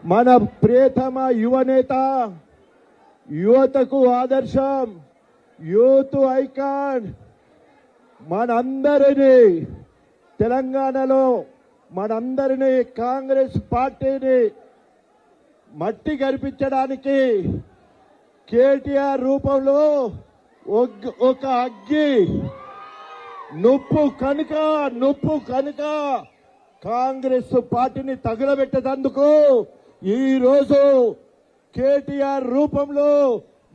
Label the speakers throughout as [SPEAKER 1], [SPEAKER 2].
[SPEAKER 1] మన ప్రియతమ యువనేత, యువతకు ఆదర్శం, యూత్ ఐకాన్, మనందరినీ తెలంగాణలో మనందరినీ కాంగ్రెస్ పార్టీని మట్టి కనిపించడానికి కేటీఆర్ రూపంలో ఒక అగ్గి నొప్పు కనుక కాంగ్రెస్ పార్టీని తగులబెట్టేందుకు ఈ రోజు కేటీఆర్ రూపంలో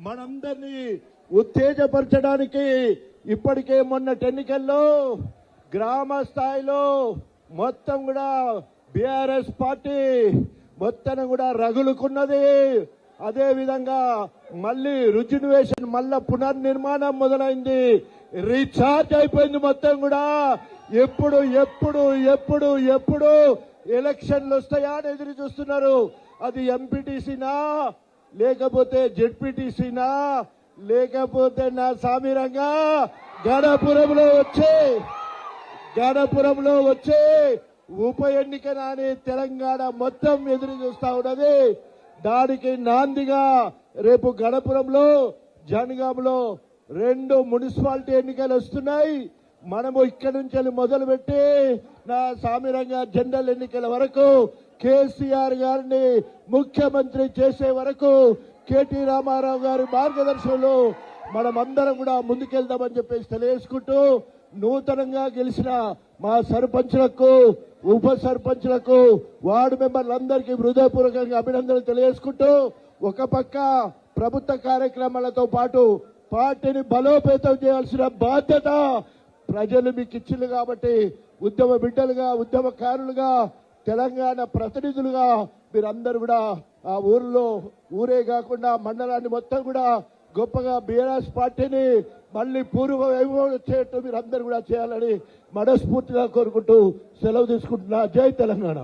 [SPEAKER 1] మనందరినీ ఉత్తేజపరచడానికి ఇప్పటికే మొన్నటి ఎన్నికల్లో గ్రామ స్థాయిలో మొత్తం కూడా బీఆర్ఎస్ పార్టీ మొత్తం కూడా రగులుకున్నది. అదే విధంగా మళ్ళీ రిజర్వేషన్ మళ్ళా పునర్నిర్మాణం మొదలైంది, రీఛార్జ్ అయిపోయింది మొత్తం కూడా. ఎప్పుడు ఎప్పుడు ఎప్పుడు ఎప్పుడు ఎలక్షన్లు వస్తాయా అని ఎదురు చూస్తున్నారు. అది ఎంపీటీసీనా లేకపోతే జెడ్పీటీసీనా లేకపోతే నా సామిరంగా గణపురంలో వచ్చే ఉప ఎన్నిక అని తెలంగాణ మొత్తం ఎదురు చూస్తా ఉన్నది. దానికి నాందిగా రేపు గణపురంలో జనగాంలో 2 మున్సిపాలిటీ ఎన్నికలు వస్తున్నాయి. మనము ఇక్కడి నుంచి మొదలుపెట్టి నా సామిరంగా జనరల్ ఎన్నికల వరకు కేసీఆర్ గారిని ముఖ్యమంత్రి చేసే వరకు కేటీ రామారావు గారి మార్గదర్శనంలో మనమందరం కూడా ముందుకెళ్దామని చెప్పేసి తెలియజేసుకుంటూ, నూతనంగా గెలిచిన మా సర్పంచ్లకు, ఉప సర్పంచ్లకు, వార్డు మెంబర్లందరికీ హృదయపూర్వకంగా అభినందనలు తెలియజేసుకుంటూ, ఒక పక్క ప్రభుత్వ కార్యక్రమాలతో పాటు పార్టీని బలోపేతం చేయాల్సిన బాధ్యత ప్రజలు మీకు ఇచ్చింది కాబట్టి ఉద్యమ బిడ్డలుగా, ఉద్యమకారులుగా, తెలంగాణ ప్రతినిధులుగా మీరందరూ కూడా ఆ ఊరే కాకుండా మండలాన్ని మొత్తం కూడా గొప్పగా బీఆర్ఎస్ పార్టీని మళ్ళీ పూర్వ వైభవం వచ్చేట్టు మీరందరూ కూడా చేయాలని మనస్ఫూర్తిగా కోరుకుంటూ సెలవు తీసుకుంటున్నా. జై తెలంగాణ.